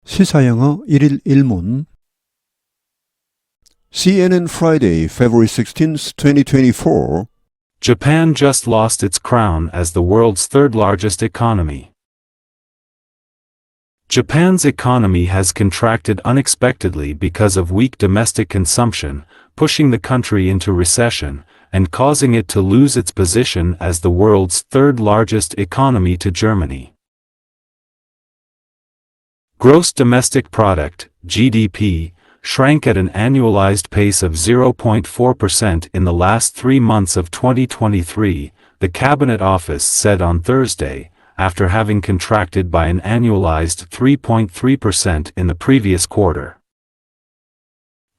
시사영어 1일 1문 CNN Friday, February 16, 2024 Japan just lost its crown as the world's third-largest economy. Japan's economy has contracted unexpectedly because of weak domestic consumption, pushing the country into recession, and causing it to lose its position as the world's third-largest economy to Germany. Gross domestic product, GDP, shrank at an annualized pace of 0.4% in the last 3 months of 2023, the Cabinet Office said on Thursday, after having contracted by an annualized 3.3% in the previous quarter.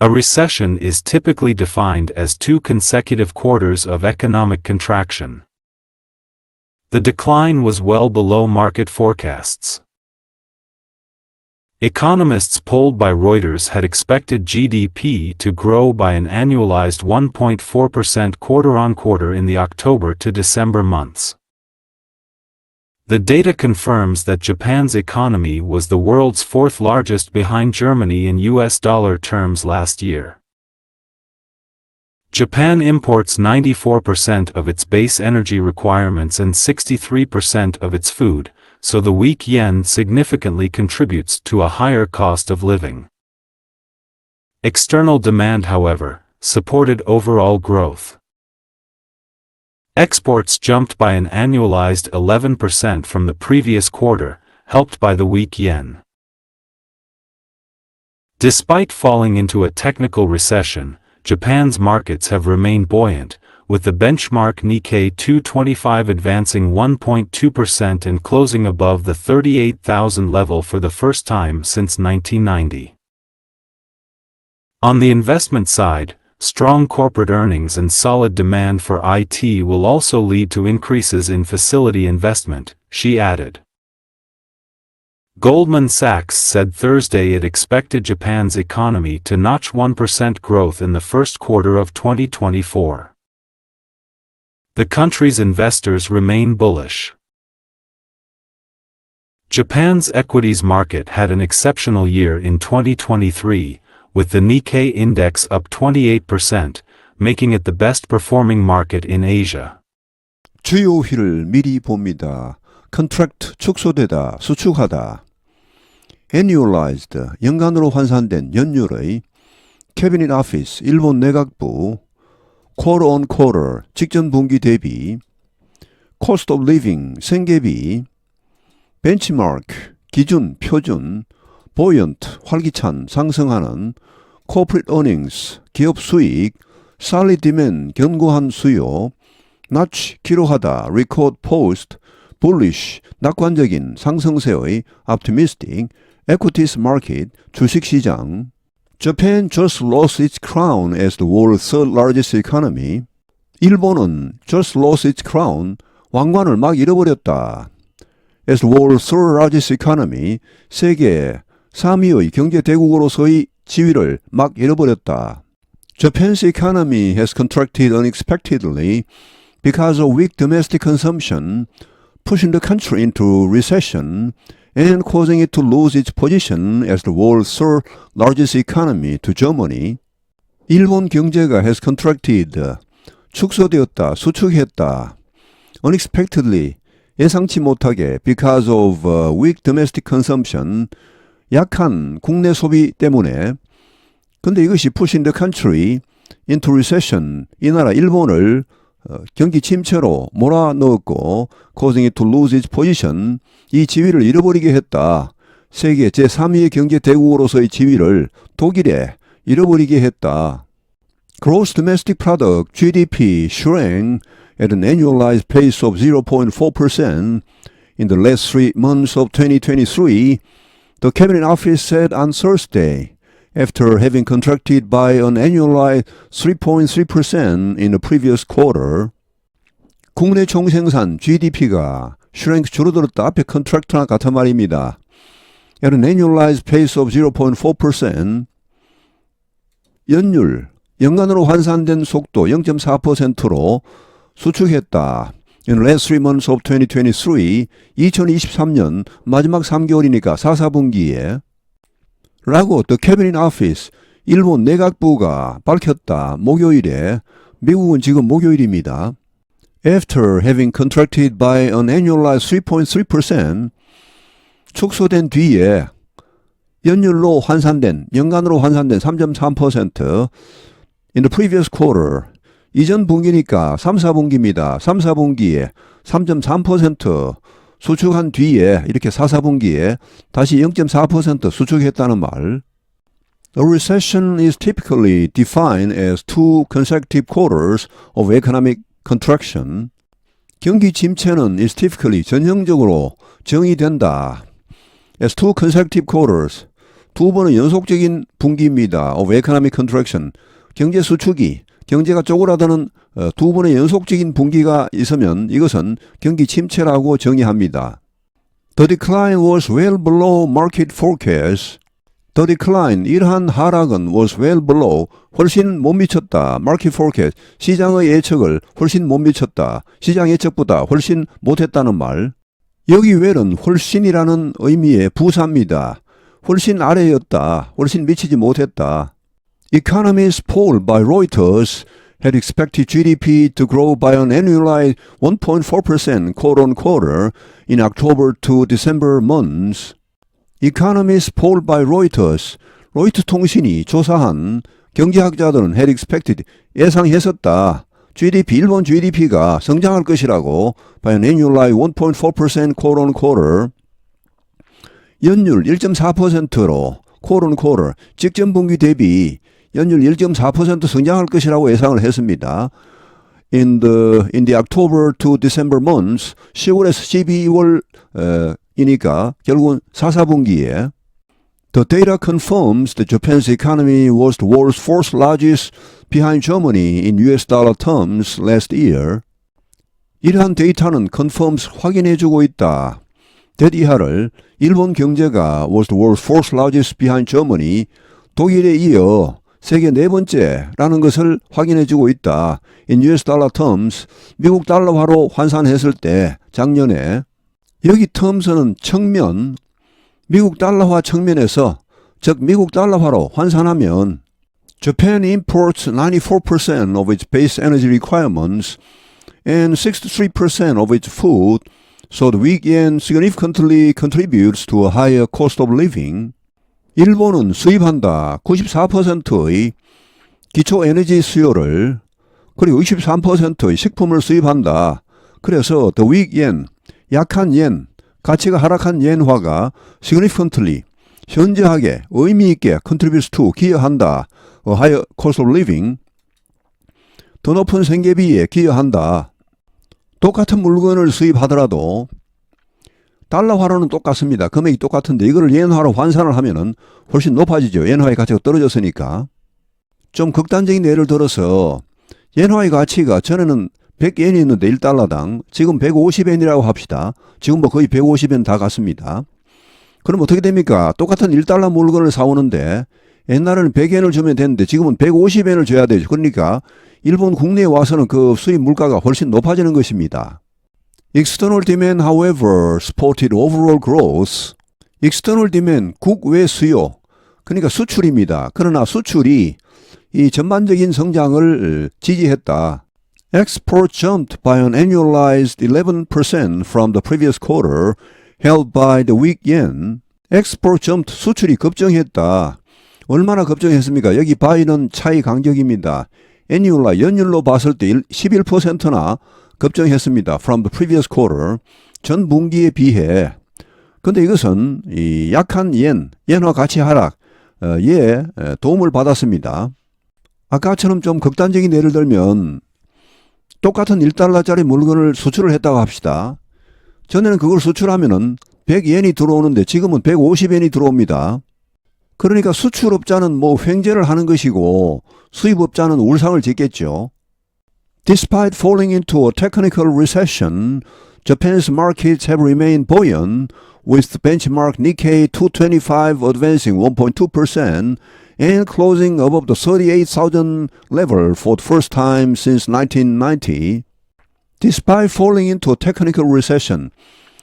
A recession is typically defined as 2 consecutive quarters of economic contraction. The decline was well below market forecasts. Economists polled by Reuters had expected GDP to grow by an annualized 1.4% quarter-on-quarter in the October to December months. The data confirms that Japan's economy was the world's fourth largest behind Germany in US dollar terms last year. Japan imports 94% of its base energy requirements and 63% of its food, so the weak yen significantly contributes to a higher cost of living. External demand, however, supported overall growth. Exports jumped by an annualized 11% from the previous quarter, helped by the weak yen. Despite falling into a technical recession, Japan's markets have remained buoyant, with the benchmark Nikkei 225 advancing 1.2% and closing above the 38,000 level for the first time since 1990. On the investment side, strong corporate earnings and solid demand for IT will also lead to increases in facility investment, she added. Goldman Sachs said Thursday it expected Japan's economy to notch 1% growth in the first quarter of 2024. The country's investors remain bullish. Japan's equities market had an exceptional year in 2023, with the Nikkei index up 28%, making it the best-performing market in Asia. 주요일을 미리 봅니다. Contract 축소되다, 수축하다. Annualized, 연간으로 환산된 연율의 Cabinet Office, 일본 내각부 Quarter on Quarter, 직전 분기 대비 Cost of Living, 생계비 Benchmark, 기준, 표준 Buoyant, 활기찬, 상승하는 Corporate Earnings, 기업 수익 Solid Demand, 견고한 수요 Notch, 기록하다 Record Post, Bullish, 낙관적인, 상승세의 Optimistic, Equities Market, 주식시장 Japan just lost its crown as the world's third largest economy. 일본은 just lost its crown, 왕관을 막 잃어버렸다. As the world's third largest economy, 세계 3위의 경제대국으로서의 지위를 막 잃어버렸다. Japan's economy has contracted unexpectedly because of weak domestic consumption, pushing the country into recession and causing it to lose its position as the world's third largest economy to Germany. 일본 경제가 has contracted, 축소되었다, 수축했다. Unexpectedly, 예상치 못하게 because of weak domestic consumption, 약한 국내 소비 때문에. 근데 이것이 pushing the country into recession, 이 나라 일본을 경기 침체로 몰아넣었고 causing it to lose its position, 이 지위를 잃어버리게 했다. 세계 제3위의 경제대국으로서의 지위를 독일에 잃어버리게 했다. Gross Domestic Product, GDP, shrank at an annualized pace of 0.4% in the last 3 months of 2023, the Cabinet Office said on Thursday, after having contracted by an annualized 3.3% in the previous quarter. 국내 총생산 GDP가 shrank 줄어들었다. 앞에 contract랑 같은 말입니다. At an annualized pace of 0.4%. 연율, 연간으로 환산된 속도 0.4%로 수축했다. In the last 3 months of 2023, 2023년 마지막 3개월이니까 4, 4분기에 라고 The Cabinet Office, 일본 내각부가 밝혔다. 목요일에. 미국은 지금 목요일입니다. After having contracted by an annualized 3.3%, 축소된 뒤에 연율로 환산된, 연간으로 환산된 3.3% in the previous quarter, 이전 분기니까 3, 4분기입니다. 3, 4분기에 3.3% 수축한 뒤에 이렇게 4, 4분기에 다시 0.4% 수축했다는 말. A recession is typically defined as two consecutive quarters of economic contraction. 경기 침체는 is typically 전형적으로 정의된다. As two consecutive quarters. 두 번은 연속적인 분기입니다. Of economic contraction. 경제 수축이, 경제가 쪼그라드는 두 번의 연속적인 분기가 있으면 이것은 경기 침체라고 정의합니다. The decline was well below market forecast. The decline, 이러한 하락은 was well below, 훨씬 못 미쳤다. Market forecast, 시장의 예측을 훨씬 못 미쳤다. 시장 예측보다 훨씬 못했다는 말. 여기 well은 훨씬이라는 의미의 부사입니다. 훨씬 아래였다. 훨씬 미치지 못했다. Economists polled by Reuters had expected GDP to grow by an annualized 1.4% quote-on-quarter in October to December months. Economists polled by Reuters, 로이터 통신이 조사한 경제학자들은 had expected, 예상했었다. GDP, 일본 GDP가 성장할 것이라고 by an annualized 1.4% quote-on-quarter, 연율 1.4%로 quote-on-quarter, 직전 분기 대비 연율 1.4% 성장할 것이라고 예상을 했습니다. In the October to December months, 10월에서 12월이니까 결국은 4, 4분기에 The data confirms that Japan's economy was the world's fourth largest behind Germany in US dollar terms last year. 이러한 데이터는 confirms 확인해주고 있다. that 이하를 일본 경제가 was the world's fourth largest behind Germany, 독일에 이어 세계 네 번째라는 것을 확인해주고 있다. In US dollar terms, 미국 달러화로 환산했을 때 작년에 여기 terms는 측면, 미국 달러화 측면에서 즉 미국 달러화로 환산하면 Japan imports 94% of its base energy requirements and 63% of its food, so the weak yen significantly contributes to a higher cost of living. 일본은 수입한다. 94%의 기초 에너지 수요를, 그리고 63%의 식품을 수입한다. 그래서 the weak yen, 약한 yen, 가치가 하락한 엔화가 significantly, 현저하게, 의미 있게 contributes to, 기여한다. A higher cost of living, 더 높은 생계비에 기여한다. 똑같은 물건을 수입하더라도 달러화로는 똑같습니다. 금액이 똑같은데 이거를 엔화로 환산을 하면은 훨씬 높아지죠. 엔화의 가치가 떨어졌으니까. 좀 극단적인 예를 들어서 엔화의 가치가 전에는 100엔이 있는데 1달러당 지금 150엔이라고 합시다. 지금 뭐 거의 150엔 다 갔습니다. 그럼 어떻게 됩니까? 똑같은 1달러 물건을 사오는데 옛날에는 100엔을 주면 되는데 지금은 150엔을 줘야 되죠. 그러니까 일본 국내에 와서는 그 수입 물가가 훨씬 높아지는 것입니다. External demand, however, supported overall growth. External demand, 국외 수요. 그러니까 수출입니다. 그러나 수출이 이 전반적인 성장을 지지했다. Export jumped by an annualized 11% from the previous quarter, held by the weak yen. Export jumped, 수출이 급증했다. 얼마나 급증했습니까? 여기 by는 차이 간격입니다. annual, 연율로 봤을 때 11%나 급증했습니다. From the previous quarter, 전 분기에 비해. 근데 이것은 이 약한 엔화 가치 하락에 도움을 받았습니다. 아까처럼 좀 극단적인 예를 들면 똑같은 1달러짜리 물건을 수출을 했다고 합시다. 전에는 그걸 수출하면은 100엔이 들어오는데 지금은 150엔이 들어옵니다. 그러니까 수출업자는 뭐 횡재를 하는 것이고 수입업자는 울상을 짓겠죠. Despite falling into a technical recession, Japan's markets have remained buoyant, with the benchmark Nikkei 225 advancing 1.2% and closing above the 38,000 level for the first time since 1990. Despite falling into a technical recession,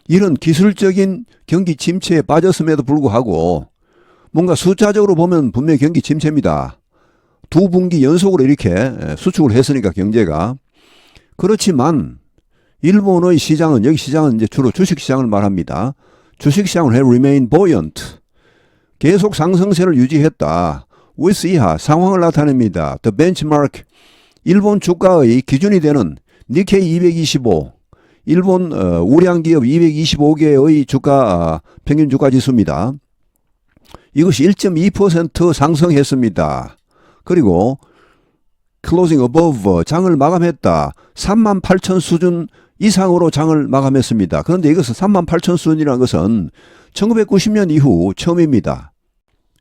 이런 기술적인 경기 침체에 빠졌음에도 불구하고 뭔가 숫자적으로 보면 분명히 경기 침체입니다. 두 분기 연속으로 이렇게 수축을 했으니까 경제가. 그렇지만 일본의 시장은, 여기 시장은 이제 주로 주식시장을 말합니다. 주식시장은 have remained buoyant. 계속 상승세를 유지했다. with 이하 상황을 나타냅니다. The benchmark, 일본 주가의 기준이 되는 니케이 225, 일본 우량기업 225개의 주가 평균 주가 지수입니다. 이것이 1.2% 상승했습니다. 그리고 closing above, 장을 마감했다. 38,000 수준 이상으로 장을 마감했습니다. 그런데 이것은 38,000 수준이라는 것은 1990년 이후 처음입니다.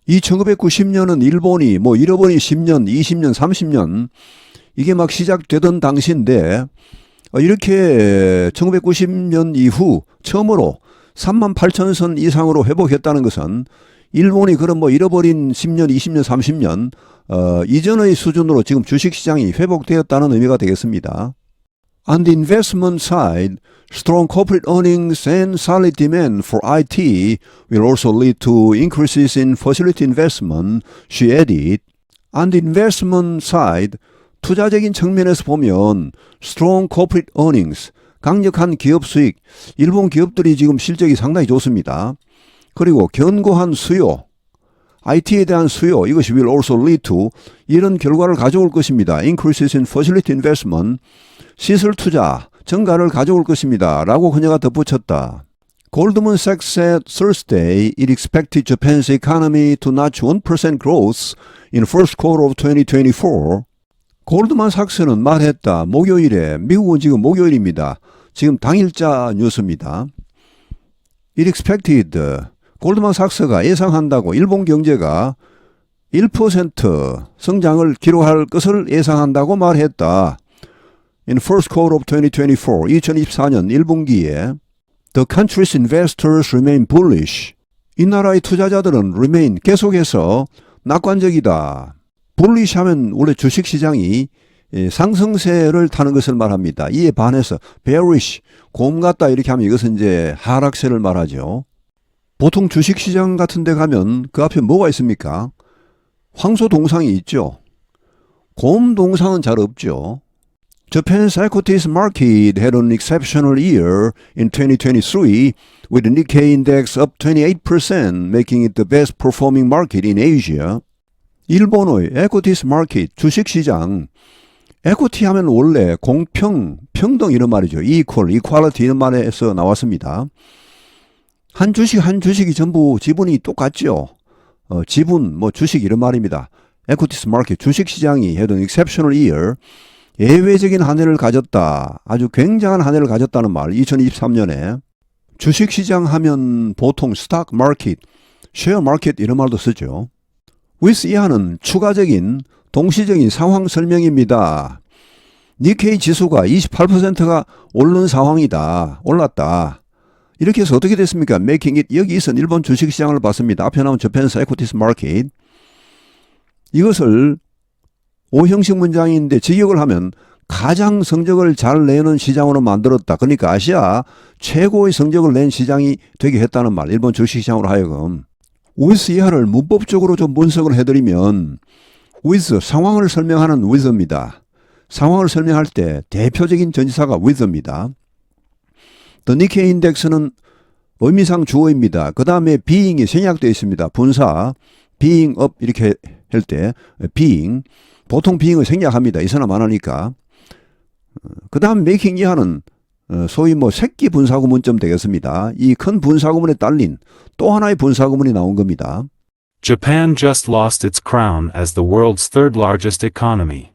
이 1990년은 일본이 뭐 잃어버린 10년, 20년, 30년 이게 막 시작되던 당시인데 이렇게 1990년 이후 처음으로 38,000선 이상으로 회복했다는 것은 일본이 그런 뭐 잃어버린 10년, 20년, 30년 이전의 수준으로 지금 주식시장이 회복되었다는 의미가 되겠습니다. On the investment side, strong corporate earnings and solid demand for IT will also lead to increases in facility investment, she added. On the investment side, 투자적인 측면에서 보면 strong corporate earnings, 강력한 기업 수익, 일본 기업들이 지금 실적이 상당히 좋습니다. 그리고 견고한 수요, IT에 대한 수요, 이것이 will also lead to 이런 결과를 가져올 것입니다. Increases in facility investment, 시설 투자, 증가를 가져올 것입니다. 라고 그녀가 덧붙였다. Goldman Sachs said Thursday it expected Japan's economy to notch 1% growth in first quarter of 2024. 골드만삭스는 말했다. 목요일에, 미국은 지금 목요일입니다. 지금 당일자 뉴스입니다. It expected, 골드만삭스가 예상한다고 일본 경제가 1% 성장을 기록할 것을 예상한다고 말했다. In first quarter of 2024, 2024년 1분기에 The country's investors remain bullish. 이 나라의 투자자들은 remain, 계속해서 낙관적이다. bullish 하면 원래 주식시장이 상승세를 타는 것을 말합니다. 이에 반해서 bearish, 곰 같다 이렇게 하면 이것은 이제 하락세를 말하죠. 보통 주식시장 같은 데 가면 그 앞에 뭐가 있습니까? 황소 동상이 있죠. 곰 동상은 잘 없죠. Japan's equities market had an exceptional year in 2023 with the Nikkei index up 28%, making it the best performing market in Asia. 일본의 equities market, 주식시장, equity 하면 원래 공평, 평등 이런 말이죠. equal, equality 이런 말에서 나왔습니다. 한 주식이 전부 지분이 똑같죠. 지분, 뭐 주식 이런 말입니다. equities market, 주식시장이 had an exceptional year, 예외적인 한 해를 가졌다. 아주 굉장한 한 해를 가졌다는 말. 2023년에 주식시장 하면 보통 스탁 마켓, 쉐어 마켓 이런 말도 쓰죠. with 이하는 추가적인 동시적인 상황 설명입니다. 니케이 지수가 28%가 오른 상황이다. 올랐다. 이렇게 해서 어떻게 됐습니까? making it, 여기서 일본 주식시장을 봤습니다. 앞에 나온 Japan's equities market. 이것을 5형식 문장인데 직역을 하면 가장 성적을 잘 내는 시장으로 만들었다. 그러니까 아시아 최고의 성적을 낸 시장이 되게 했다는 말. 일본 주식시장으로 하여금. with 이하를 문법적으로 좀 분석을 해드리면 with, 상황을 설명하는 with입니다. 상황을 설명할 때 대표적인 전치사가 with입니다. The Nikkei index는 의미상 주어입니다. 그 다음에 being이 생략되어 있습니다. 분사, being up 이렇게 할 때 being, 보통 being을 생략합니다. 이 사람 안 하니까. 그 다음 making 이하는 소위 뭐 새끼 분사구문점 되겠습니다. 이 큰 분사구문에 딸린 또 하나의 분사구문이 나온 겁니다. Japan just lost its crown as the world's third largest economy.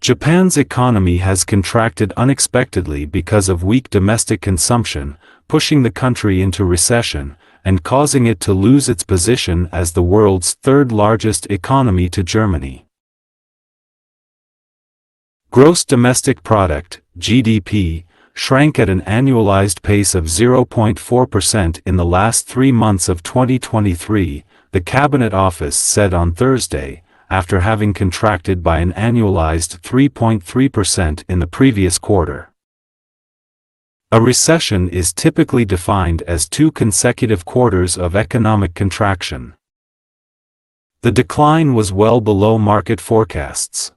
Japan's economy has contracted unexpectedly because of weak domestic consumption, pushing the country into recession, and causing it to lose its position as the world's third largest economy to Germany. Gross domestic product, GDP, shrank at an annualized pace of 0.4% in the last 3 months of 2023, the Cabinet Office said on Thursday, after having contracted by an annualized 3.3% in the previous quarter. A recession is typically defined as 2 consecutive quarters of economic contraction. The decline was well below market forecasts.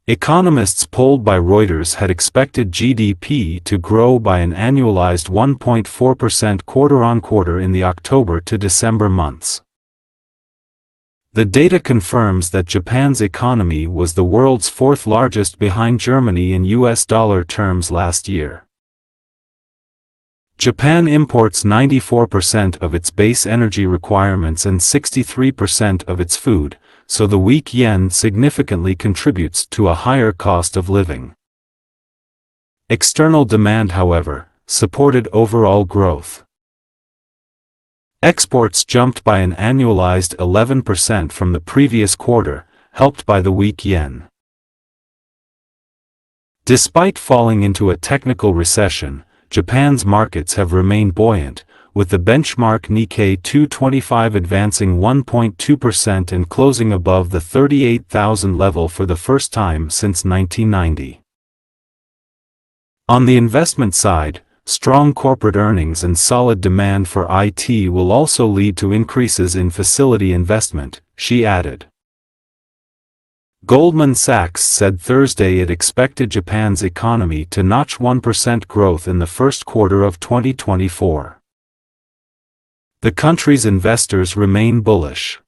Economists polled by Reuters had expected GDP to grow by an annualized 1.4% quarter-on-quarter in the October to December months. The data confirms that Japan's economy was the world's fourth largest behind Germany in US dollar terms last year. Japan imports 94% of its base energy requirements and 63% of its food, so the weak yen significantly contributes to a higher cost of living. External demand, however, supported overall growth. Exports jumped by an annualized 11% from the previous quarter, helped by the weak yen. Despite falling into a technical recession, Japan's markets have remained buoyant, with the benchmark Nikkei 225 advancing 1.2% and closing above the 38,000 level for the first time since 1990. On the investment side, strong corporate earnings and solid demand for IT will also lead to increases in facility investment, she added. Goldman Sachs said Thursday it expected Japan's economy to notch 1% growth in the first quarter of 2024. The country's investors remain bullish.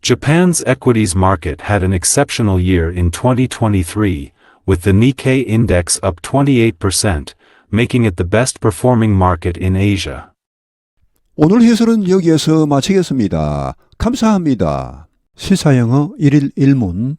Japan's equities market had an exceptional year in 2023, with the Nikkei index up 28%, making it the best performing market in Asia. 오늘 해설은 여기에서 마치겠습니다. 감사합니다. 시사영어 1일 1문